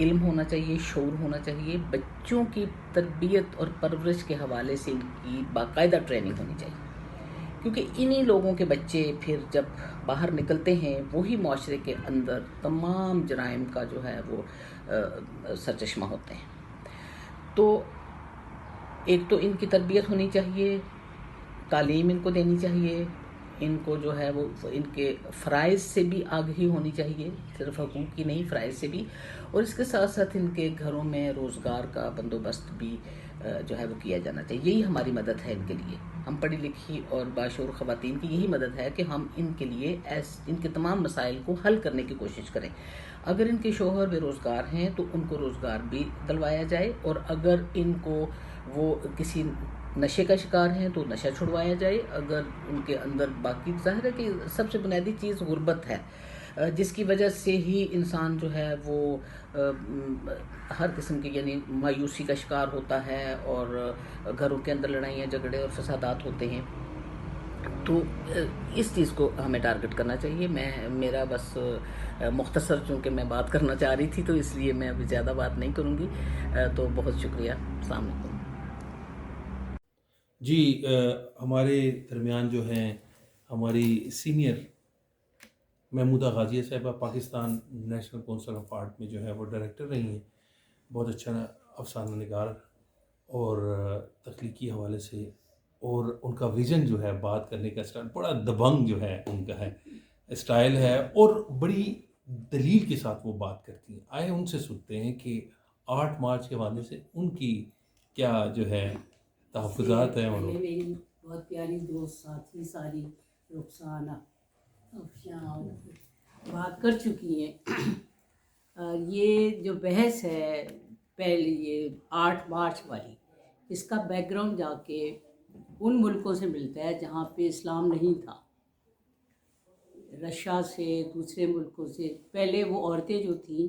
علم ہونا چاہیے، شعور ہونا چاہیے، بچوں کی تربیت اور پرورش کے حوالے سے ان کی باقاعدہ ٹریننگ ہونی چاہیے، کیونکہ انہی لوگوں کے بچے پھر جب باہر نکلتے ہیں وہی معاشرے کے اندر تمام جرائم کا جو ہے وہ سرچشمہ ہوتے ہیں۔ تو ایک تو ان کی تربیت ہونی چاہیے، تعلیم ان کو دینی چاہیے، ان کو جو ہے وہ ان کے فرائض سے بھی آگہی ہونی چاہیے، صرف حقوق کی نہیں، فرائض سے بھی، اور اس کے ساتھ ساتھ ان کے گھروں میں روزگار کا بندوبست بھی جو ہے وہ کیا جانا چاہیے۔ یہی ہماری مدد ہے ان کے لیے، ہم پڑھی لکھی اور باشعور خواتین کی یہی مدد ہے کہ ہم ان کے لیے ان کے تمام مسائل کو حل کرنے کی کوشش کریں۔ اگر ان کے شوہر بے روزگار ہیں تو ان کو روزگار بھی دلوایا جائے، اور اگر ان کو وہ کسی نشے کا شکار ہیں تو نشہ چھڑوایا جائے، اگر ان کے اندر باقی ظاہر ہے کہ سب سے بنیادی چیز غربت ہے، جس کی وجہ سے ہی انسان جو ہے وہ ہر قسم کی یعنی مایوسی کا شکار ہوتا ہے، اور گھروں کے اندر لڑائیاں جھگڑے اور فسادات ہوتے ہیں۔ تو اس چیز کو ہمیں ٹارگٹ کرنا چاہیے۔ میرا بس مختصر چونکہ میں بات کرنا چاہ رہی تھی تو اس لیے میں ابھی زیادہ بات نہیں کروں گی، تو بہت شکریہ، السلام علیکم۔ جی، ہمارے درمیان جو ہیں ہماری سینئر محمودہ غازیہ صاحبہ Pakistan national council of art میں جو ہے وہ ڈائریکٹر رہی ہیں، بہت اچھا افسانہ نگار اور تخلیقی حوالے سے، اور ان کا ویژن جو ہے بات کرنے کا اسٹائل بڑا دبنگ جو ہے ان کا ہے اسٹائل ہے، اور بڑی دلیل کے ساتھ وہ بات کرتی ہیں۔ آئے ان سے سنتے ہیں کہ 8 مارچ کے حوالے سے ان کی کیا جو ہے تحفظات ہیں۔ اور میری بہت پیاری دوست ساتھی ساری رخسانہ افشاں بات کر چکی ہیں۔ یہ جو بحث ہے پہلے یہ 8 مارچ والی، اس کا بیک گراؤنڈ جا کے ان ملکوں سے ملتا ہے جہاں پہ اسلام نہیں تھا، رشیا سے، دوسرے ملکوں سے۔ پہلے وہ عورتیں جو تھیں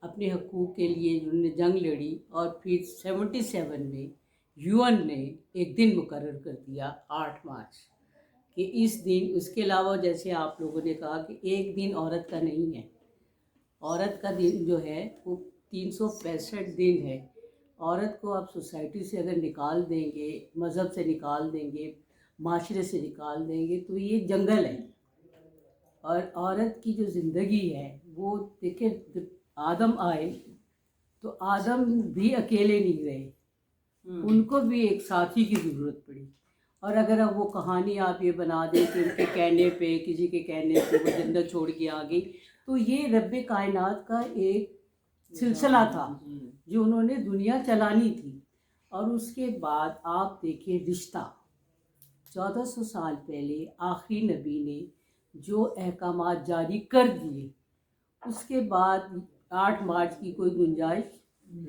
اپنے حقوق کے لیے جنہوں نے جنگ لڑی، اور پھر 77 میں UN نے ایک دن مقرر کر دیا 8 مارچ کہ اس دن، اس کے علاوہ جیسے آپ لوگوں نے کہا کہ ایک دن عورت کا نہیں ہے، عورت کا دن جو ہے وہ 365 دن ہے۔ عورت کو آپ سوسائٹی سے اگر نکال دیں گے، مذہب سے نکال دیں گے، معاشرے سے نکال دیں گے تو یہ جنگل ہے۔ اور عورت کی جو زندگی ہے وہ دیکھیں، جب آدم آئے تو آدم بھی اکیلے نہیں رہے، ان کو بھی ایک ساتھی کی ضرورت پڑی۔ اور اگر اب وہ کہانی آپ یہ بنا دیں کہ ان کے کہنے پہ، کسی کے کہنے پہ وہ جنت چھوڑ کے آ گئی، تو یہ رب کائنات کا ایک سلسلہ تھا جو انہوں نے دنیا چلانی تھی۔ اور اس کے بعد آپ دیکھیں رشتہ، 1400 سال پہلے آخری نبی نے جو احکامات جاری کر دیے، اس کے بعد 8 مارچ کی کوئی گنجائش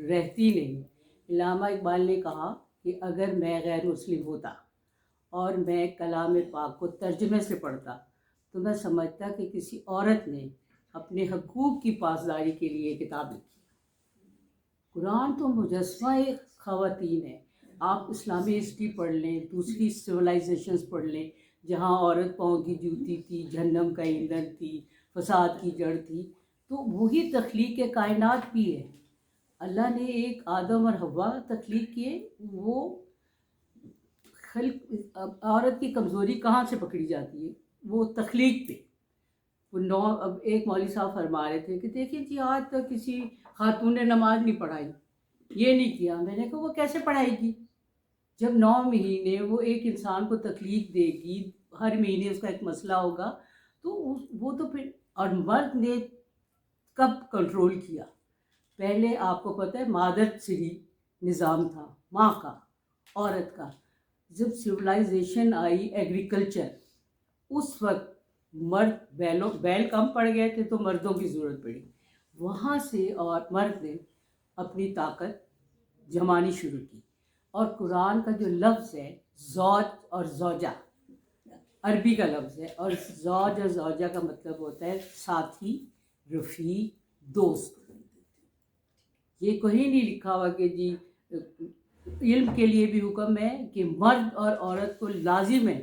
رہتی نہیں۔ علامہ اقبال نے کہا کہ اگر میں غیر مسلم ہوتا اور میں کلام پاک کو ترجمے سے پڑھتا تو میں سمجھتا کہ کسی عورت نے اپنے حقوق کی پاسداری کے لیے کتاب لکھی۔ قرآن تو مجسمہ خواتین ہے۔ آپ اسلامی ہسٹری پڑھ لیں، دوسری سویلائزیشنز پڑھ لیں، جہاں عورت پاؤں کی جوتی تھی، جہنم کا ایندھن تھی، فساد کی جڑ تھی، تو وہی تخلیق کائنات بھی ہے۔ اللہ نے ایک آدم اور حوا تخلیق کیے، وہ خلق عورت کی کمزوری کہاں سے پکڑی جاتی ہے؟ وہ تخلیق پہ۔ اب ایک مولوی صاحب فرما رہے تھے کہ دیکھیں جی آج تک کسی خاتون نے نماز نہیں پڑھائی، یہ نہیں کیا۔ میں نے کہا وہ کیسے پڑھائے گی جب 9 مہینے وہ ایک انسان کو تکلیف دے گی، ہر مہینے اس کا ایک مسئلہ ہوگا، تو وہ تو پھر۔ اور مرد نے کب کنٹرول کیا؟ پہلے آپ کو پتہ ہے مادر سری نظام تھا، ماں کا، عورت کا۔ جب سویلائزیشن آئی، ایگریکلچر، اس وقت مرد بیل کم پڑ گئے تھے تو مردوں کی ضرورت پڑی، وہاں سے اور مرد نے اپنی طاقت جمانی شروع کی۔ اور قرآن کا جو لفظ ہے زوج اور زوجہ، عربی کا لفظ ہے، اور زوج اور زوجہ کا مطلب ہوتا ہے ساتھی، رفیق، دوست۔ یہ کہیں نہیں لکھا ہوا کہ جی علم کے لیے بھی حکم ہے کہ مرد اور عورت کو لازم ہے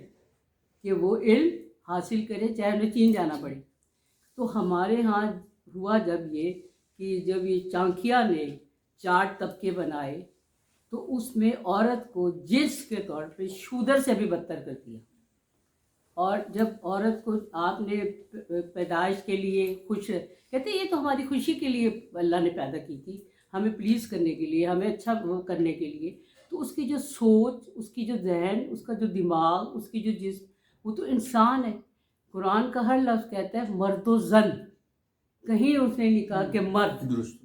کہ وہ علم حاصل کرے، چاہے انہیں چین جانا پڑے۔ تو ہمارے ہاں ہوا جب یہ کہ جب یہ چانکیا نے 4 طبقے بنائے تو اس میں عورت کو جنس کے طور پہ شودر سے بھی بدتر کر دیا. اور جب عورت کو آپ نے پیدائش کے لیے خوش کہتے ہیں یہ تو ہماری خوشی کے لیے اللہ نے پیدا کی تھی, ہمیں پلیز کرنے کے لیے, ہمیں اچھا وہ کرنے کے لیے, تو اس کی جو سوچ, اس کی جو ذہن, اس کا جو دماغ, اس کی جو جسم, وہ تو انسان ہے. قرآن کا ہر لفظ کہتا ہے مرد و زن, کہیں اس نے نہیں کہا کہ مرد. درست.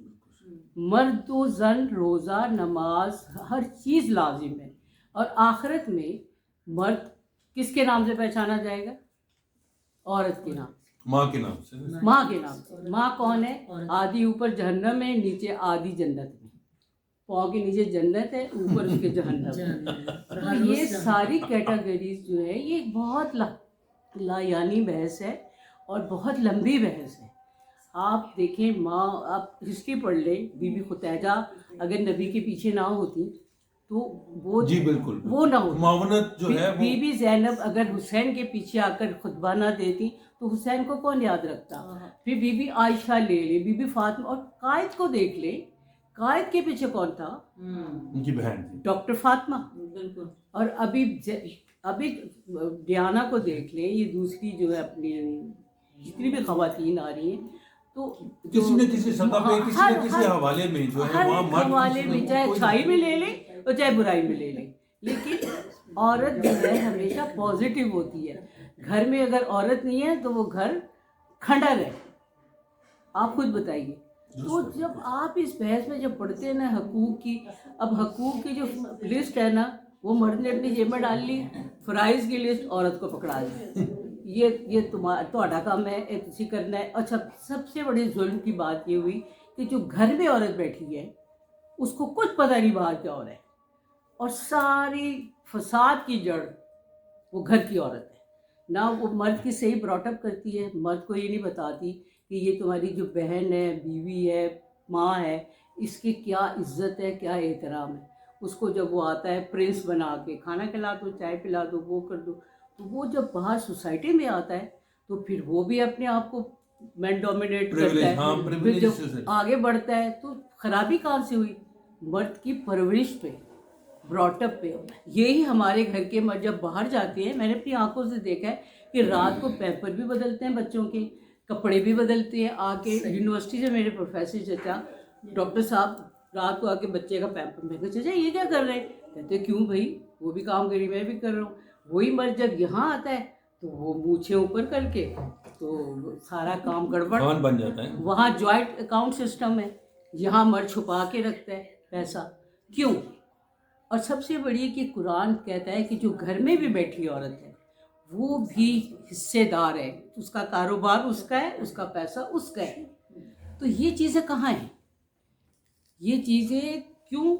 مرد و زن, روزہ, نماز, ہر چیز لازم ہے. اور آخرت میں مرد کس کے نام سے پہچانا جائے گا؟ عورت کے نام سے, ماں کے نام سے. ماں کے نام سے. ماں کون ہے؟ آدھی اوپر جہنم ہے, نیچے آدھی جنت میں. پاؤں کے نیچے جنت ہے, اوپر اس کے جہنم ہے. تو یہ ساری کیٹیگریز جو ہے یہ بہت لایانی بحث ہے اور بہت لمبی بحث ہے. آپ دیکھیں, ماں, آپ ہسٹری پڑھ لیں, بی بی خدیجہ اگر نبی کے پیچھے نہ ہوتی تو وہ جی بالکل وہ نہ ہوتی. معاونت جو ہے بی بی زینب اگر حسین کے پیچھے آ کر خطبہ نہ دیتی تو حسین کو کون یاد رکھتا. پھر بی بی عائشہ لے لے, بی بی فاطمہ, اور قائد کو دیکھ لے, قائد کے پیچھے کون تھا؟ ان کی بہن تھی ڈاکٹر فاطمہ. بالکل. اور ابھی ڈیانا کو دیکھ لیں, یہ دوسری جو ہے اپنی جتنی بھی خواتین آ رہی ہیں, تو کسی نہ کسی سطح پہ کسی نہ کسی حوالے میں جو ہے ہر وہاں مرد حوالے میں, چاہے اچھائی میں لے لیں اور چاہے برائی میں لے لیں, لیکن عورت جو ہے ہمیشہ پازیٹیو ہوتی ہے. گھر میں اگر عورت نہیں ہے تو وہ گھر کھنڈر ہے. آپ خود بتائیے. تو جب آپ اس بحث میں جب پڑھتے ہیں نا حقوق کی, اب حقوق کی جو لسٹ ہے نا وہ مرد نے اپنی جیب میں ڈال لی, فرائض کی لسٹ عورت کو پکڑا دی. یہ تمہارا کام ہے, اسی کرنا ہے. اچھا, سب سے بڑی ظلم کی بات یہ ہوئی کہ جو گھر میں عورت بیٹھی ہے اس کو کچھ پتہ نہیں باہر کیا ہو رہا ہے, اور ساری فساد کی جڑ وہ گھر کی عورت ہے. نہ وہ مرد کی صحیح براٹ اپ کرتی ہے, مرد کو یہ نہیں بتاتی کہ یہ تمہاری جو بہن ہے, بیوی ہے, ماں ہے, اس کی کیا عزت ہے, کیا احترام ہے. اس کو جب وہ آتا ہے پرنس بنا کے, کھانا کھلا دو, چائے پلا دو, وہ کر دو, تو وہ جب باہر سوسائٹی میں آتا ہے تو پھر وہ بھی اپنے آپ کو مین ڈومینیٹ کرتا ہے. پھر جب آگے بڑھتا ہے تو خرابی کہاں سے ہوئی؟ مرد کی پرورش پہ, براٹ اپ پہ. یہی ہمارے گھر کے مرد جب باہر جاتے ہیں, میں نے اپنی آنکھوں سے دیکھا ہے کہ رات کو پیمپر بھی بدلتے ہیں بچوں کے, کپڑے بھی بدلتے ہیں. آ کے یونیورسٹی سے میرے پروفیسر چچا, ڈاکٹر صاحب رات کو آ کے بچے کا پیمپر, میں کہا چچا یہ کیا کر رہے ہیں؟ کہتے کیوں بھائی, وہ بھی کام کری, میں بھی کر رہا ہوں. وہی مرد جب یہاں آتا ہے تو وہ مونچھیں اوپر کر کے تو سارا کام گڑبڑ بن جاتا ہے. وہاں جوائنٹ اکاؤنٹ سسٹم ہے, یہاں مرد چھپا کے رکھتا ہے پیسہ. کیوں؟ اور سب سے بڑی کہ قرآن کہتا ہے کہ جو گھر میں بھی بیٹھی عورت ہے وہ بھی حصے دار ہے, اس کا کاروبار اس کا ہے, اس کا پیسہ اس کا ہے. تو یہ چیزیں کہاں ہیں؟ یہ چیزیں کیوں؟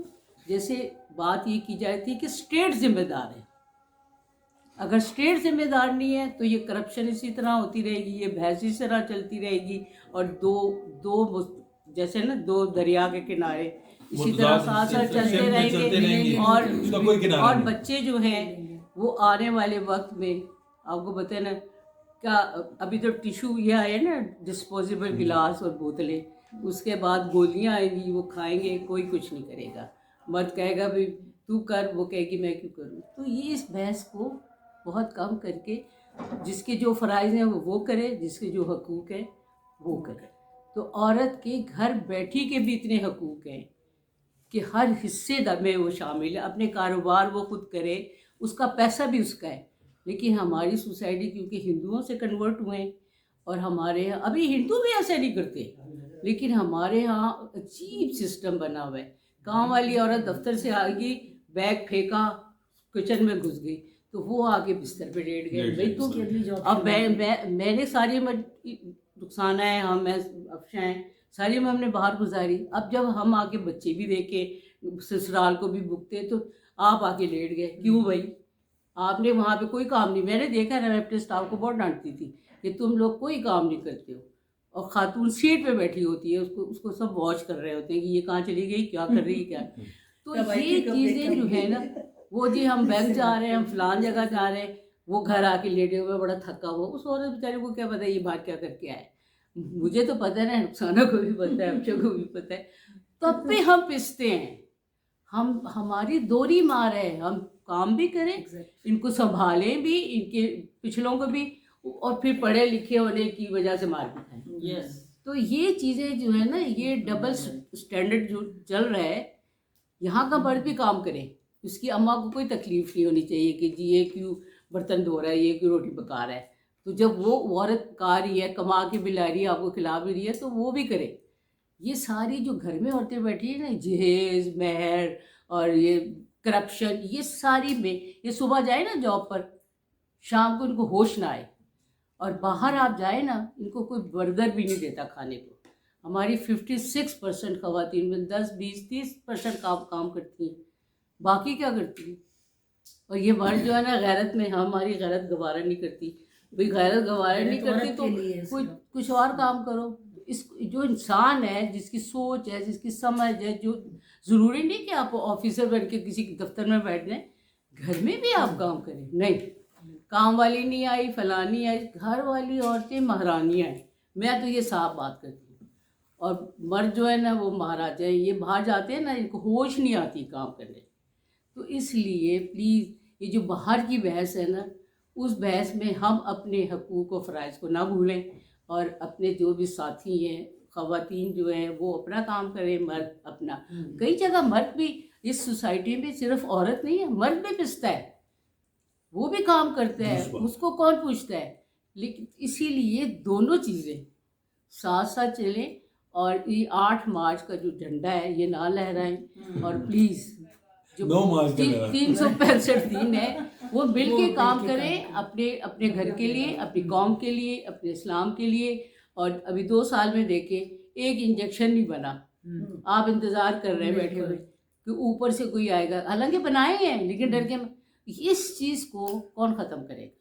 جیسے بات یہ کی جاتی ہے کہ اسٹیٹ ذمہ دار ہے. اگر اسٹیٹ ذمہ دار نہیں ہے تو یہ کرپشن اسی طرح ہوتی رہے گی, یہ بحث اسی طرح چلتی رہے گی, اور دو جیسے نا دو دریا کے کنارے اسی طرح ساتھ ساتھ چلتے رہیں گے. اور بچے جو ہیں وہ آنے والے وقت میں آپ کو پتہ ہے نا, کیا ابھی تو ٹیشو یہ آئے نا ڈسپوزیبل گلاس اور بوتلیں, اس کے بعد گولیاں آئیں گی, وہ کھائیں گے, کوئی کچھ نہیں کرے گا. مرد کہے گا بھی تو کر, وہ کہے گی میں کیوں کروں. تو یہ اس بحث کو بہت کم کر کے جس کے جو فرائض ہیں وہ کرے, جس کے جو حقوق ہیں وہ کرے. تو عورت کے گھر بیٹھی کے بھی اتنے حقوق ہیں کہ ہر حصے میں وہ شامل ہے. اپنے کاروبار وہ خود کرے, اس کا پیسہ بھی اس کا ہے. لیکن ہماری سوسائٹی کیونکہ ہندوؤں سے کنورٹ ہوئے ہیں, اور ہمارے یہاں ابھی ہندو بھی ایسا نہیں کرتے, لیکن ہمارے یہاں عجیب سسٹم بنا ہوا ہے. کام والی عورت دفتر سے آ گئی, بیگ پھینکا, کچن میں گھس گئی, تو وہ آگے بستر پہ لیٹ گئے. بھائی تو اب میں نے ساری رخسانہ ہے, ہم افشاں ہیں, ساری میں ہم نے باہر گزاری. اب جب ہم آ کے بچے بھی دیکھے, سسرال کو بھی بکتے, تو آپ آ کے لیٹ گئے. کیوں بھائی؟ آپ نے وہاں پہ کوئی کام نہیں. میں نے دیکھا نا, میں اپنے اسٹاف کو بہت ڈانٹتی تھی کہ تم لوگ کوئی کام نہیں کرتے ہو, اور خاتون سیٹ پہ بیٹھی ہوتی ہے, اس کو سب واچ کر رہے ہوتے ہیں کہ یہ کہاں چلی گئی, کیا کر رہی ہے, کیا. تو یہ چیزیں جو ہے نا, وہ جی ہم بینک جا رہے ہیں, ہم فلان جگہ جا رہے ہیں, وہ گھر آ کے لیٹے ہوئے بڑا تھکا ہوا, اس عورت بیچارے کو کیا پتہ یہ بات کیا کر کے آئے. مجھے تو پتہ ہے، رخسانہ کو بھی پتہ ہے، افشا کو بھی پتہ ہے، تب پہ ہم پستے ہیں. ہماری دوری مار ہے، ہم کام بھی کریں، ان کو سنبھالیں بھی، ان کے پچھلوں کو بھی، اور پھر پڑھے لکھے ہونے کی وجہ سے مار بھی کھائیں. تو یہ چیزیں جو ہے نا، یہ ڈبل سٹینڈرڈ جو چل رہا ہے. یہاں کا مرد بھی کام کرے، اس کی اماں کو کوئی تکلیف نہیں ہونی چاہیے کہ جی یہ کیوں برتن دھو رہا ہے، یہ کیوں روٹی پکا رہا ہے. تو جب وہ عورت کھا رہی ہے، کما کے بھی لا رہی ہے، آپ کو کھلا بھی رہی ہے، تو وہ بھی کرے. یہ ساری جو گھر میں عورتیں بیٹھی ہیں نا، جہیز مہر اور یہ کرپشن، یہ ساری میں، یہ صبح جائے نا جاب پر، شام کو ان کو ہوش نہ آئے، اور باہر آپ جائیں نا، ان کو کوئی برگر بھی نہیں دیتا کھانے کو. ہماری 56% خواتین میں 10-20-30% کام کرتی ہیں، باقی کیا کرتی ہیں؟ اور یہ مرد جو ہے نا، غیرت میں ہماری غیرت گوارا نہیں کرتی. بھئی غیرت گوارا نہیں کرتی تو کچھ اور کام کرو. اس جو انسان ہے، جس کی سوچ ہے، جس کی سمجھ ہے، جو ضروری نہیں کہ آپ آفیسر بن کے کسی دفتر میں بیٹھ جائیں، گھر میں بھی آپ کام کریں. نہیں، کام والی نہیں آئی، فلاں نہیں آئی، گھر والی عورتیں مہارانیاں ہیں. میں تو یہ صاف بات کرتی ہوں. اور مرد جو ہے نا، وہ مہاراجا ہیں. یہ باہر جاتے ہیں نا، ان کو ہوش نہیں آتی کام کرنے. تو اس لیے پلیز یہ جو باہر کی بحث ہے نا، اس بحث میں ہم اپنے حقوق و فرائض کو نہ بھولیں، اور اپنے جو بھی ساتھی ہیں، خواتین جو ہیں، وہ اپنا کام کریں، مرد اپنا. کئی جگہ مرد بھی، اس سوسائٹی میں صرف عورت نہیں ہے، مرد بھی پستا ہے، وہ بھی کام کرتا ہے، اس کو کون پوچھتا ہے. لیکن اسی لیے دونوں چیزیں ساتھ ساتھ چلیں. اور یہ 8 مارچ کا جو جھنڈا ہے، یہ نہ لہرائیں. اور پلیز جو 365 دن ہے، وہ مل کے کام کریں، اپنے گھر کے لیے، اپنی قوم کے لیے، اپنے اسلام کے لیے. اور ابھی 2 سال میں دیکھیں، ایک انجیکشن نہیں بنا. آپ انتظار کر رہے ہیں بیٹھے ہوئے کہ اوپر سے کوئی آئے گا، حالانکہ بنائے ہیں لیکن ڈر کے. اس چیز کو کون ختم کرے گا؟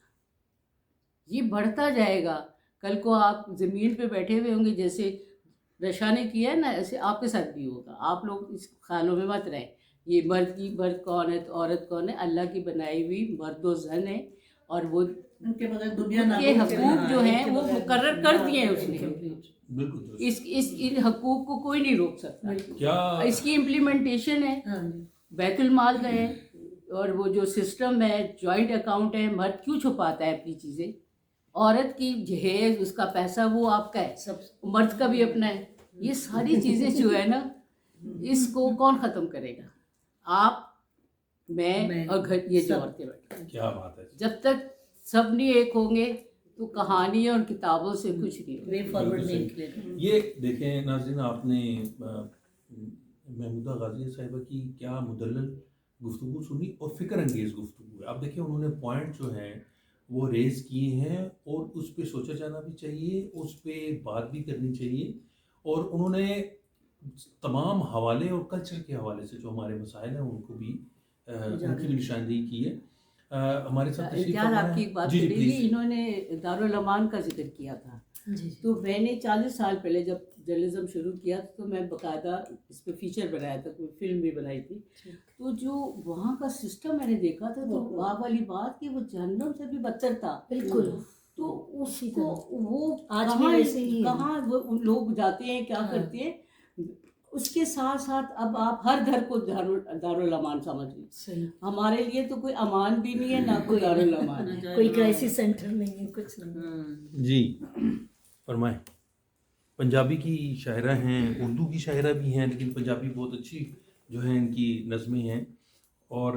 یہ بڑھتا جائے گا. کل کو آپ زمین پہ بیٹھے ہوئے ہوں گے، جیسے رشا نے کیا ہے نا، ایسے آپ کے ساتھ بھی ہوگا. آپ لوگ اس خیالوں میں مت رہیں. یہ مرد کون ہے تو عورت کون ہے؟ اللہ کی بنائی ہوئی مرد و زن ہے، اور وہ ان کے حقوق جو ہیں وہ مقرر کر دیے ہیں اس نے. ان حقوق کو کوئی نہیں روک سکتا. اس کی امپلیمنٹیشن ہے، بیت المال کا ہے. اور وہ جو سسٹم ہے، جوائنٹ اکاؤنٹ ہے، مرد کیوں چھپاتا ہے اپنی چیزیں؟ عورت کی جہیز، اس کا پیسہ وہ آپ کا ہے، مرد کا بھی اپنا ہے. یہ ساری چیزیں جو ہے نا، اس کو کون ختم کرے گا؟ آپ، میں اور گھر یہ جو عورتیں بیٹھیں. کیا بات ہے. جب تک سب نہیں ایک ہوں گے تو کہانی اور کتابوں سے کچھ نہیں ہوگا. یہ دیکھیں ناظرین، آپ نے محمودہ غازیہ صاحبہ کی کیا مدلل گفتگو سنی اور فکر انگیز گفتگو ہے. اب دیکھیں انہوں نے پوائنٹ جو ہیں وہ ریز کیے ہیں، اور اس پہ سوچا جانا بھی چاہیے، اس پہ بات بھی کرنی چاہیے. اور انہوں نے تمام حوالے اور کلچر کے حوالے سے جو ہمارے مسائل ہیں ان کو بھی ان کی بھی نشاندہی کی ہے. ہمارے ساتھ آپ کی ایک بات کریں، انہوں نے دارالامان کا ذکر کیا تھا. تو میں نے 40 سال پہلے جب جرنلزم شروع کیا تو میں باقاعدہ اس پہ فیچر بنایا تھا، کوئی فلم بھی بنائی تھی. تو جو وہاں کا سسٹم میں نے دیکھا تھا، تو واہ والی بات کہ وہ جہنم سے بھی بدتر تھا. بالکل. تو اس کو وہ کہاں وہ لوگ جاتے ہیں، کیا کرتے ہیں. اس کے ساتھ ساتھ اب آپ ہر گھر کو دارالامان سمجھ لیں. ہمارے لیے تو کوئی امان بھی نہیں ہے، نہ کوئی دارالامان ہے، کوئی کرائسس سینٹر نہیں ہے، کچھ نہیں. جی فرمائیں. پنجابی کی شاعرہ ہیں، اردو کی شاعرہ بھی ہیں، لیکن پنجابی بہت اچھی جو ہیں ان کی نظمیں ہیں، اور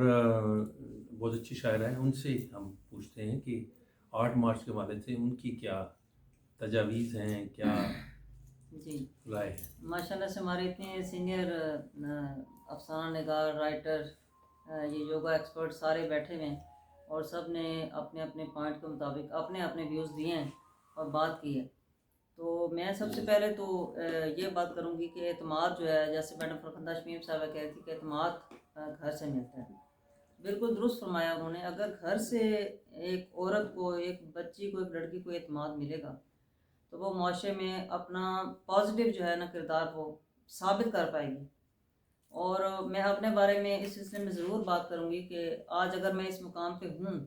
بہت اچھی شاعرہ ہیں. ان سے ہم پوچھتے ہیں کہ 8 مارچ کے حوالے سے ان کی کیا تجاویز ہیں، کیا جی رائے ہے. ماشاء اللہ سے ہمارے اتنے سینئر افسانہ نگار، رائٹر، یہ یوگا ایکسپرٹ سارے بیٹھے ہوئے ہیں، اور سب نے اپنے اپنے پوائنٹ کے مطابق اپنے اپنے ویوز دیے ہیں اور بات کی ہے. تو میں سب سے پہلے تو یہ بات کروں گی کہ اعتماد جو ہے، جیسے میڈم فرخندہ شمیم صاحبہ کہہ رہی تھی کہ اعتماد گھر سے ملتا ہے. بالکل درست فرمایا انہوں نے. اگر گھر سے ایک عورت کو، ایک بچی کو، ایک لڑکی کو اعتماد ملے گا تو وہ معاشرے میں اپنا پازیٹیو جو ہے نا کردار وہ ثابت کر پائے گی. اور میں اپنے بارے میں اس سلسلے میں ضرور بات کروں گی کہ آج اگر میں اس مقام پہ ہوں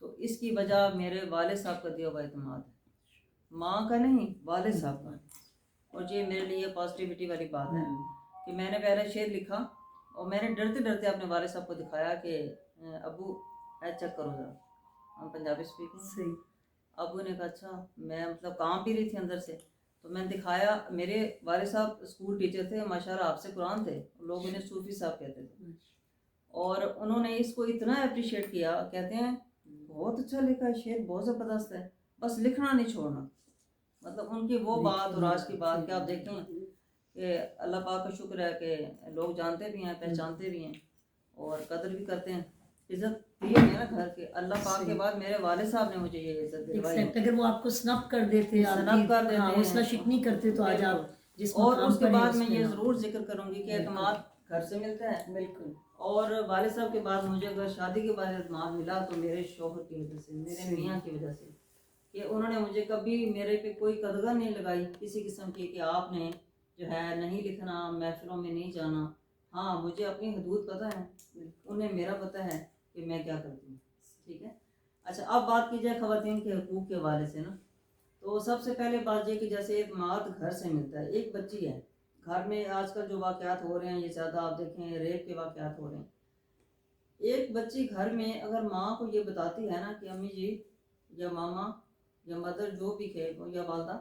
تو اس کی وجہ میرے والد صاحب کا دیا ہوا اعتماد ہے. ماں کا نہیں والد صاحب کا. اور یہ میرے لیے پازیٹیوٹی والی بات ہے کہ میں نے پہلے شعر لکھا اور میں نے ڈرتے ڈرتے اپنے والد صاحب کو دکھایا کہ ابو چیک کرو ذرا, ہم پنجابی اسپیکنگ. صحیح. ابو نے کہا اچھا. میں مطلب کام بھی رہی تھی اندر سے, تو میں نے دکھایا. میرے والد صاحب اسکول ٹیچر تھے ماشاءاللہ, آپ سے قرآن تھے, لوگ انہیں صوفی صاحب کہتے تھے, اور انہوں نے اس کو اتنا اپریشیٹ کیا, کہتے ہیں بہت اچھا لکھا ہے, شعر بہت زبردست ہے, بس لکھنا نہیں چھوڑنا. مطلب ان کی وہ بات اور آج کی بات کہ آپ دیکھیں کہ اللہ پاک کا شکر ہے کہ لوگ جانتے بھی ہیں, پہچانتے بھی ہیں اور قدر بھی کرتے ہیں. عزت دی ہے نا گھر کے, اللہ پاک کے بعد میرے والد صاحب نے مجھے یہ عزت دلوائی. اگر وہ آپ کو سنپ کر دیتے, سنپ کر دیتے ہیں, حوصلہ شکنی کرتے تو آج آپ جس اور مقام اس کے پر ہیں بعد اس میں پہ یہ نہ. ضرور ذکر کروں گی کہ اعتماد گھر سے ملتا ہے. بالکل. اور والد صاحب کے بعد مجھے اگر شادی کے بعد اعتماد ملا تو میرے شوہر کی وجہ سے, میرے میاں کی وجہ سے, کہ انہوں نے مجھے کبھی میرے پہ کوئی قدغن نہیں لگائی کسی قسم کی کہ آپ نے جو ہے نہیں لکھنا, محفلوں میں نہیں جانا. ہاں مجھے اپنی حدود پتہ ہے, انہیں میرا پتہ ہے کہ میں کیا کرتی ہوں. ٹھیک ہے. اچھا اب بات کی جائے خواتین کے حقوق کے حوالے سے نا, تو سب سے پہلے بات یہ کہ جیسے اعتماد گھر سے ملتا ہے. ایک بچی ہے گھر میں, آج کل جو واقعات ہو رہے ہیں یہ زیادہ آپ دیکھیں ریپ کے واقعات ہو رہے ہیں. ایک بچی گھر میں اگر ماں کو یہ بتاتی ہے نا کہ امی جی یا ماما یا مدر جو بھی ہے یا والدہ,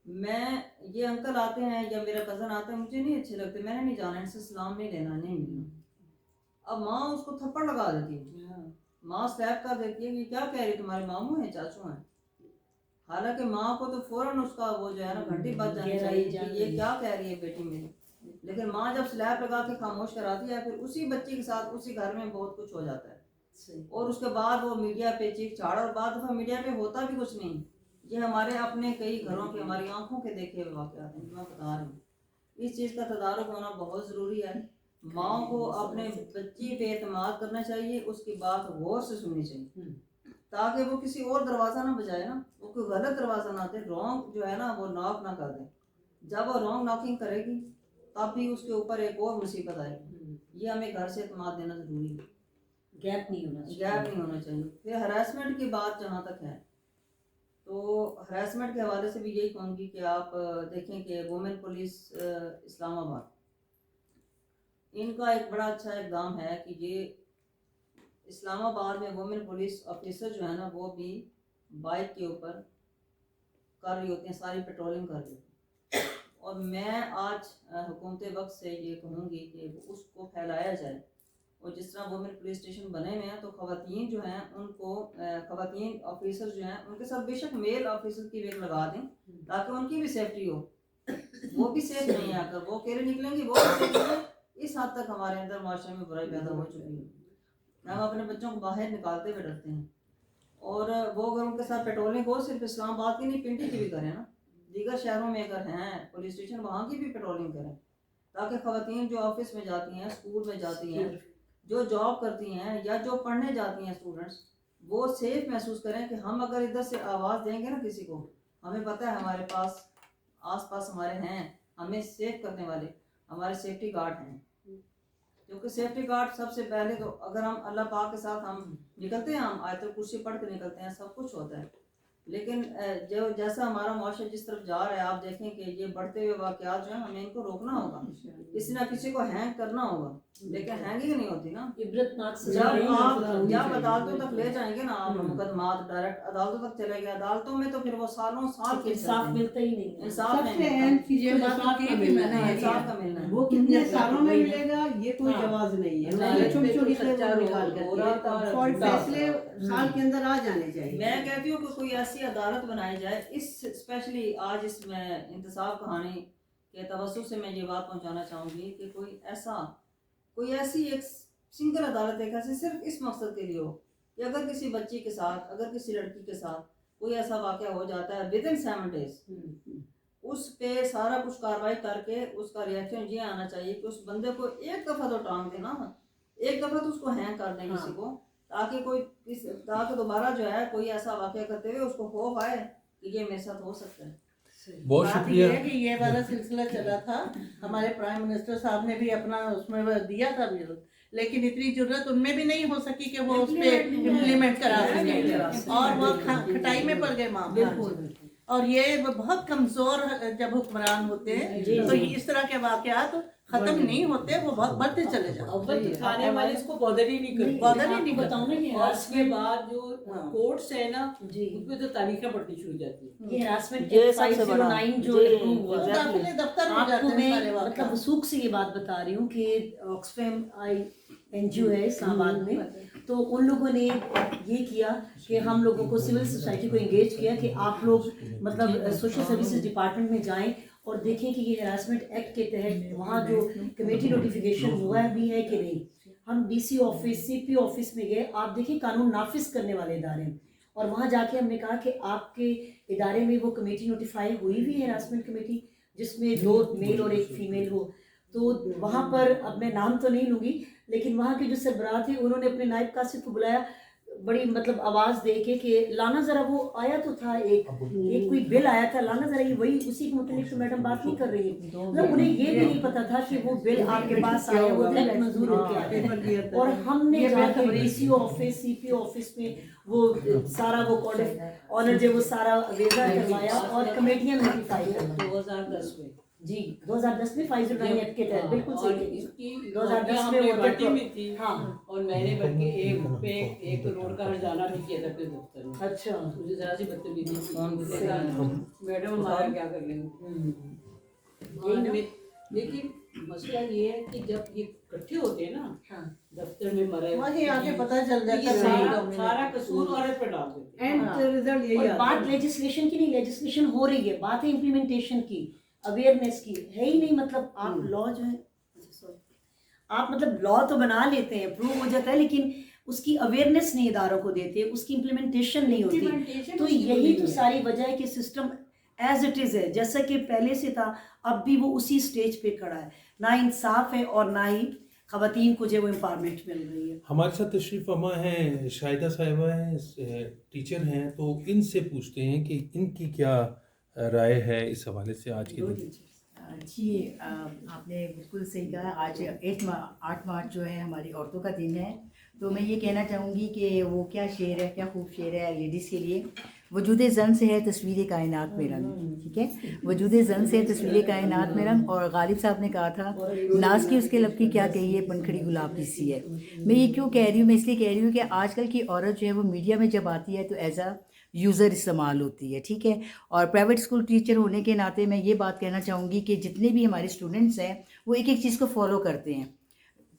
میں یہ انکل آتے ہیں یا میرا کزن آتا ہے مجھے نہیں اچھے لگتے, میں نے نہیں جانا, ان سے سلام نہیں لینا, نہیں ملنا. اب ماں اس کو تھپڑ لگا دیتی ہے, ماں سلیپ کر دیتی ہے کہ کیا کہہ رہی تمہارے ماموں ہیں چاچو ہیں. حالانکہ ماں کو تو فوراً اس کا وہ جو ہے نا گھنٹی بج جانی چاہیے کہ یہ کیا کہہ رہی ہے بیٹی میری. لیکن ماں جب سلیپ لگا کے خاموش کراتی ہے پھر اسی بچی کے ساتھ اسی گھر میں بہت کچھ ہو جاتا ہے. اور اس کے بعد وہ میڈیا پہ چیخ چاڑ, اور بعد دفعہ میڈیا پہ ہوتا بھی کچھ نہیں. یہ ہمارے اپنے کئی گھروں کے, ہماری آنکھوں کے دیکھے ہوئے واقعات ہیں جو میں بتا رہی ہوں. اس چیز کا تدارک ہونا بہت ضروری ہے. ماں کو اپنے بچی پہ اعتماد کرنا چاہیے, اس کی بات غور سے سننی چاہیے تاکہ وہ کسی اور دروازہ نہ بجائے نا, وہ کوئی غلط دروازہ نہ دے, رونگ جو ہے نا وہ ناک نہ کر دے. جب وہ رونگ ناکنگ کرے گی تب بھی اس کے اوپر ایک اور مصیبت آئے گی. یہ ہمیں گھر سے اعتماد دینا ضروری ہے, گیپ نہیں ہونا چاہیے. گیپ نہیں ہونا چاہیے. پھر ہراسمنٹ کی بات جہاں تک ہے تو ہراسمنٹ کے حوالے سے بھی یہی کہوں گی کہ آپ دیکھیں کہ وومن پولیس اسلام آباد, ان کا ایک بڑا اچھا اقدام ہے کہ یہ اسلام آباد میں وومن پولیس آفیسر جو ہے نا وہ بھی بائک کے اوپر کر رہی ہوتی ہیں, ساری پیٹرولنگ کر رہی ہوتی ہیں. اور میں آج حکومت وقت سے یہ کہوں گی کہ اس کو پھیلایا جائے, اور جس طرح وومن پولیس اسٹیشن بنے ہوئے ہیں تو خواتین جو ہیں ان کو, خواتین آفیسر جو ہیں ان کے ساتھ بے شک میل آفیسر کی ویک لگا دیں تاکہ ان کی بھی سیفٹی ہو. وہ بھی سیف نہیں ہے, اگر وہ اکیلے نکلیں گی وہ بھی سیف نہیں. اس حد تک ہمارے اندر معاشرے میں برائی پیدا ہو چکی ہے, ہم اپنے بچوں کو باہر نکالتے ہوئے ڈرتے ہیں. اور وہ اگر ان کے ساتھ پیٹرولنگ ہو, صرف اسلام آباد کی نہیں پنڈی کی بھی کریں نا, دیگر شہروں میں اگر ہیں پولیس اسٹیشن وہاں کی بھی پیٹرولنگ کریں تاکہ خواتین جو آفس میں جاتی ہیں, اسکول میں جاتی ہیں, جو جاب کرتی ہیں یا جو پڑھنے جاتی ہیں اسٹوڈنٹس, وہ سیف محسوس کریں کہ ہم اگر ادھر سے آواز دیں گے نا کسی کو, ہمیں پتہ ہے ہمارے پاس آس پاس ہمارے ہیں ہمیں سیف کرنے والے, ہمارے سیفٹی گارڈ ہیں. کیونکہ سیفٹی گارڈ سب سے پہلے تو اگر ہم اللہ پاک کے ساتھ ہم نکلتے ہیں, ہم آیت الکرسی پڑھ کے نکلتے ہیں, سب کچھ ہوتا ہے. لیکن جو جیسا ہمارا معاشرہ جس طرف جا رہا ہے, آپ دیکھیں کہ یہ بڑھتے ہوئے واقعات جو ہیں ہمیں ان کو روکنا ہوگا, کسی نہ کسی کو ہینگ کرنا ہوگا. لیکن ہینگنگ نہیں ہوتی نا, جب آپ عدالتوں تک لے جائیں گے نا, آپ مقدمات ڈائریکٹ عدالتوں تک چلے گئے, عدالتوں میں تو پھر وہ سالوں سال کے انصاف ملتا ہی نہیں. انصاف سب سے نہیں اہم ملتا. چیز یہ تو بات انصاف کی کا کہ ملنا میں نے ہے. انصاف کا ملنا ہے. وہ کتنے سالوں میں ملے گا یہ کوئی جواز نہیں ہے. نہیں، چھوٹی چھوٹی سے سچا نکال ہو رہا تھا کر اور فیصلے سال کے اندر آ جانے چاہیے. میں کہتی ہوں کہ کوئی ایسی عدالت بنائی جائے, اس اسپیشلی آج اس میں انتصاب کہانی کے توسط سے میں یہ بات پہنچانا چاہوں گی کہ کوئی ایسی ایک سنگل عدالت ایک ایسی صرف اس مقصد کے لیے ہو کہ اگر کسی بچی کے ساتھ, اگر کسی لڑکی کے ساتھ کوئی ایسا واقعہ ہو جاتا ہے ود ان 7 days, اس پہ سارا کچھ کارروائی کر کے اس کا ریئیکشن یہ آنا چاہیے کہ اس بندے کو ایک دفعہ تو ٹانگ دے نا, ایک دفعہ تو اس کو ہینگ کر دیں کسی کو, تاکہ دوبارہ جو ہے کوئی ایسا واقعہ کرتے ہوئے اس کو خوف آئے کہ یہ میرے ساتھ ہو سکتا ہے. بہت بات شکریہ. یہ ہے کہ یہ والا سلسلہ چلا تھا, ہمارے پرائم منسٹر صاحب نے بھی اپنا اس میں دیا تھا بھی, لیکن اتنی ضرورت ان میں بھی نہیں ہو سکی کہ وہ اس پہ امپلیمنٹ کرا سکیں, اور وہ کھٹائی میں پڑ گئے معاملہ. اور یہ بہت کمزور جب حکمران ہوتے ہیں تو اس طرح کے واقعات ختم نہیں ہوتے، وہ بہت بڑھتے چلے جاتے ہیں۔ اول کھانے والے اس کو بادر ہی نہیں کرتے، بادر ہی نہیں بتاؤں نا یہ اور اس کے بعد جو ہاں۔ کورٹس ہیں نا جی اس میں تو تاریخیں پڑھنی شروع ہو جاتی ہیں۔ یہ ہراسمنٹ یہ سب سے بڑا 509 جو جی، approve ہوا ہے، داخلے دفتر ہو آپ جاتے کو ہیں میں سارے مطلب واقعات۔ وثوق سے یہ بات بتا رہی ہوں کہ آکسفیم این جی او ہے اسلام آباد میں، تو ان لوگوں نے یہ کیا کہ ہم لوگوں کو سول سوسائٹی کو انگیج کیا کہ آپ لوگ مطلب سوشل سروسز ڈپارٹمنٹ میں جائیں اور دیکھیں کہ یہ ہراسمنٹ ایکٹ کے تحت وہاں جو کمیٹی نوٹیفیکیشن ہوا بھی ہے کہ نہیں۔ ہم ڈی سی آفس، سی پی آفس میں گئے، آپ دیکھیں قانون نافذ کرنے والے ادارے ہیں، اور وہاں جا کے ہم نے کہا کہ آپ کے ادارے میں وہ کمیٹی نوٹیفائی ہوئی بھی ہے ہراسمنٹ کمیٹی جس میں 2 میل اور 1 فیمیل ہو، تو وہاں پر اب میں نام تو نہیں لوں گی لیکن وہاں کے جو سربراہ تھے انہوں نے اپنے نائب قاصد کو بلایا بڑی مطلب آواز دے کے کہ لانا ذرا، وہ آیا تو تھا ایک کوئی بل آیا تھا، لانا ذرا یہ وہی اسی کے متعلق تو میڈم بات نہیں کر رہی ہے، مطلب انہیں یہ بھی نہیں پتا تھا کہ وہ بل آپ کے پاس آیا، وہ بل منظور ہو کے آیا، اور ہم نے جا کے ڈی سی آفس، سی پی آفس میں وہ سارا وہ کوڈ آف آنر جو وہ سارا ویزا کروایا اور کمیٹیاں نوٹیفائی کروائی 2010 میں جی 2010 میں 509 ایکٹ کے تحت بالکل اور صحیح اس کی 2010 ہم میں نے وہ بٹی میں تھی، ہاں اور میں نے بلکہ ایک کروڑ کا ہرجانہ بھی کیا تھا اپنے دفتر میں۔ اچھا مجھے ذرا سی بدتمیزی کی، فون مجھے سے کہا میڈم ہمارا کیا کر لیں گے۔ لیکن مسئلہ یہ ہے کہ جب یہ اکٹھے ہوتے ہیں نا ہاں دفتر میں مرے وہیں آگے پتہ چل یہ جاتا ہے۔ سارا قصور عورت پہ ڈال دیتے ہیں۔ ہاں۔ رزلٹ یہی اور آتا بات ہے۔ لیجسلیشن کی نہیں، لیجسلیشن ہو رہی ہے، بات ہے امپلیمنٹیشن کی، اویئرنیس کی ہے ہی نہیں، مطلب آپ لا جو ہے آپ مطلب لا تو بنا لیتے ہیں، اپروو ہو جاتا ہے، لیکن اس کی اویئرنیس نہیں اداروں کو دیتے، اس کی امپلیمنٹیشن نہیں ہوتی، تو یہی تو ساری وجہ ہے کہ سسٹم ایز اٹ از ہے جیسا کہ پہلے سے تھا، اب بھی وہ اسی سٹیج پہ کھڑا ہے، نہ انصاف ہے اور نہ ہی خواتین کو جو وہ امپاورمنٹ مل رہی ہے۔ ہمارے ساتھ تشریف فرما ہیں شاہدہ صاحبہ ہیں، ٹیچر ہیں، تو ان سے پوچھتے ہیں کہ ان کی کیا رائے ہے اس حوالے سے آج کے دن۔ جی آپ نے بالکل صحیح کہا، آج 8 مارچ جو ہے ہماری عورتوں کا دن ہے، تو میں یہ کہنا چاہوں گی کہ وہ کیا شعر ہے، کیا خوب شعر ہے لیڈیز کے لیے۔ وجود زن سے ہے تصویر کائنات میں رنگ، ٹھیک ہے، وجود زن سے ہے تصویر کائنات میں رنگ، اور غالب صاحب نے کہا تھا ناز کی اس کے لب کی کیا کہیے پنکھڑی گلاب کی سی ہے۔ میں یہ کیوں کہہ رہی ہوں، میں اس لیے کہہ رہی ہوں کہ آج کل کی عورت جو ہے وہ میڈیا میں جب آتی ہے تو ایز اے یوزر استعمال ہوتی ہے، ٹھیک ہے، اور پرائیویٹ اسکول ٹیچر ہونے کے ناطے میں یہ بات کہنا چاہوں گی کہ جتنے بھی ہمارے اسٹوڈنٹس ہیں وہ ایک چیز کو فالو کرتے ہیں،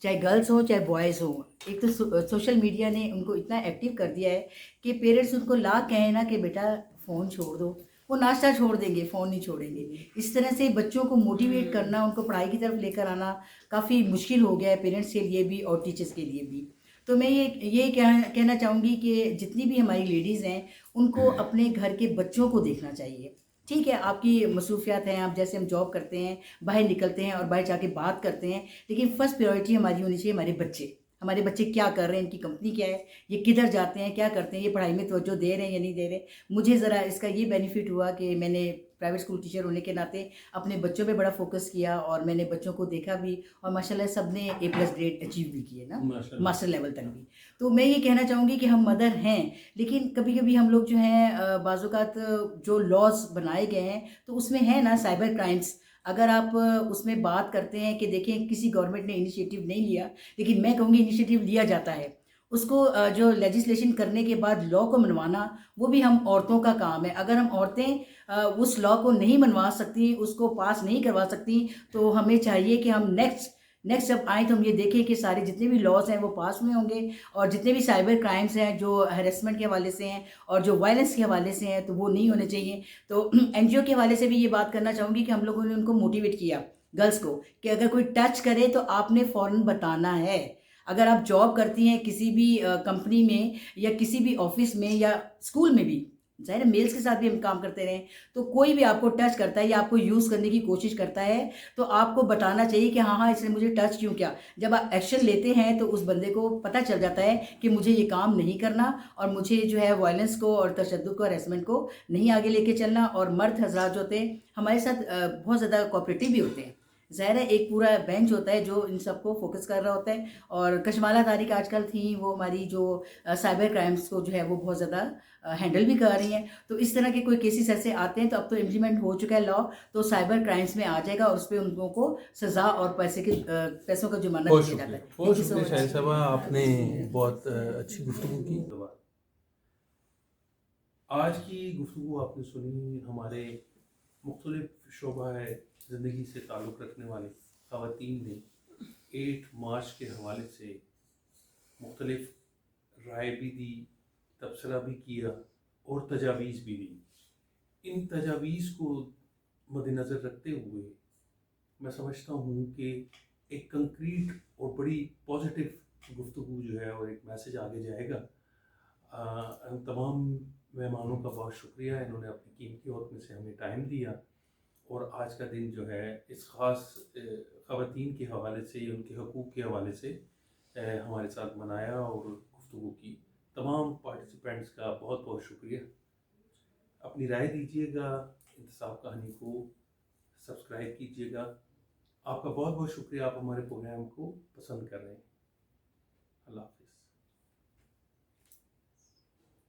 چاہے گرلس ہوں چاہے بوائز ہوں۔ ایک تو سوشل میڈیا نے ان کو اتنا ایکٹیو کر دیا ہے کہ پیرنٹس ان کو کہیں نا کہ بیٹا فون چھوڑ دو، وہ ناشتہ چھوڑ دیں گے، فون نہیں چھوڑیں گے۔ اس طرح سے بچوں کو موٹیویٹ کرنا، ان کو پڑھائی کی طرف لے کر آنا کافی مشکل ہو گیا ہے پیرنٹس کے لیے بھی اور ٹیچرس کے لیے بھی۔ تو میں یہ کہنا چاہوں گی کہ جتنی بھی ہماری لیڈیز ہیں ان کو اپنے گھر کے بچوں کو دیکھنا چاہیے، ٹھیک ہے، آپ کی مصروفیات ہیں، آپ جیسے ہم جاب کرتے ہیں، باہر نکلتے ہیں اور باہر جا کے بات کرتے ہیں، لیکن فرسٹ پریورٹی ہماری ہونی چاہیے ہمارے بچے کیا کر رہے ہیں، ان کی کمپنی کیا ہے، یہ کدھر جاتے ہیں، کیا کرتے ہیں، یہ پڑھائی میں توجہ دے رہے ہیں یا نہیں دے رہے۔ مجھے ذرا اس کا یہ بینیفٹ ہوا کہ میں نے پرائیویٹ اسکول ٹیچر ہونے کے ناطے اپنے بچوں پہ بڑا فوکس کیا، اور میں نے بچوں کو دیکھا بھی، اور ماشاءاللہ سب نے A+ گریڈ اچیو بھی کیے نا، ماسٹر لیول تک بھی۔ تو میں یہ کہنا چاہوں گی کہ ہم مدر ہیں، لیکن کبھی کبھی ہم لوگ جو ہیں بعض اوقات جو لاز بنائے گئے ہیں تو اس میں ہے نا سائبر کرائمز، اگر آپ اس میں بات کرتے ہیں کہ دیکھیں کسی گورنمنٹ نے انیشیٹو نہیں لیا، لیکن میں کہوں گی انیشیٹو لیا جاتا ہے، اس کو جو لیجسلیشن کرنے کے بعد لا کو منوانا وہ بھی ہم عورتوں کا کام ہے۔ اگر ہم عورتیں اس لا کو نہیں منوا سکتی، اس کو پاس نہیں کروا سکتی، تو ہمیں چاہیے کہ ہم نیکسٹ جب آئیں تو ہم یہ دیکھیں کہ سارے جتنے بھی لاز ہیں وہ پاس ہوئے ہوں گے، اور جتنے بھی سائبر کرائمز ہیں جو ہیرسمنٹ کے حوالے سے ہیں اور جو وائلنس کے حوالے سے ہیں تو وہ نہیں ہونے چاہیے۔ تو NGO کے حوالے سے بھی یہ بات کرنا چاہوں گی کہ ہم لوگوں نے ان کو موٹیویٹ کیا گرلس کو کہ اگر کوئی ٹچ کرے تو آپ نے فوراً بتانا ہے۔ اگر آپ جاب کرتی ہیں کسی بھی کمپنی میں یا کسی بھی آفس میں یا اسکول میں بھی، ظاہر ہے میلز کے ساتھ بھی ہم کام کرتے رہیں، تو کوئی بھی آپ کو ٹچ کرتا ہے یا آپ کو یوز کرنے کی کوشش کرتا ہے تو آپ کو بتانا چاہیے کہ ہاں اس نے مجھے ٹچ کیوں کیا۔ جب آپ ایکشن لیتے ہیں تو اس بندے کو پتہ چل جاتا ہے کہ مجھے یہ کام نہیں کرنا، اور مجھے جو ہے وائلنس کو اور تشدد کو، ہریسمنٹ کو نہیں آگے لے کے چلنا۔ اور مرد حضرات جو ہوتے ہیں ہمارے ساتھ بہت زیادہ کوآپریٹیو بھی ہوتے ہیں، ظاہر ہے ایک پورا بینچ ہوتا ہے جو ان سب کو فوکس کر رہا ہوتا ہے، اور کشمالہ طارق آج کل تھیں، وہ ہماری جو سائبر کرائمز کو جو ہے وہ بہت زیادہ ہینڈل بھی کر رہی ہیں. تو اس طرح کے کوئی کیسز ایسے آتے ہیں تو اب تو امپلیمنٹ ہو چکا ہے لا، تو سائبر کرائمز میں آ جائے گا اور اس پہ ان لوگوں کو سزا اور پیسوں کا جرمانہ بہت دیا جاتا شکریہ، ہے. بہت Thank you so شکریہ much. شاہد صاحبہ، آپ نے بہت اچھی گفتگو کی. آج کی گفتگو آپ نے سنی، ہمارے مختلف شعبہ زندگی سے تعلق رکھنے والے خواتین نے 8 مارچ کے حوالے سے مختلف رائے بھی دی، تبصرہ بھی کیا اور تجاویز بھی دی. ان تجاویز کو مد نظر رکھتے ہوئے میں سمجھتا ہوں کہ ایک کنکریٹ اور بڑی پازیٹیو گفتگو جو ہے اور ایک میسیج آگے جائے گا. تمام مہمانوں کا بہت شکریہ، انہوں نے اپنی قیمتی وقت میں سے ہمیں ٹائم دیا اور آج کا دن جو ہے اس خاص خواتین کے حوالے سے، ان کے حقوق کے حوالے سے ہمارے ساتھ منایا اور گفتگو کی. تمام پارٹیسپینٹس کا بہت بہت شکریہ. اپنی رائے دیجیے گا، انتصاب کہانی کو سبسکرائب کیجیے گا. آپ کا بہت بہت شکریہ، آپ ہمارے پروگرام کو پسند کر رہے ہیں. اللہ حافظ.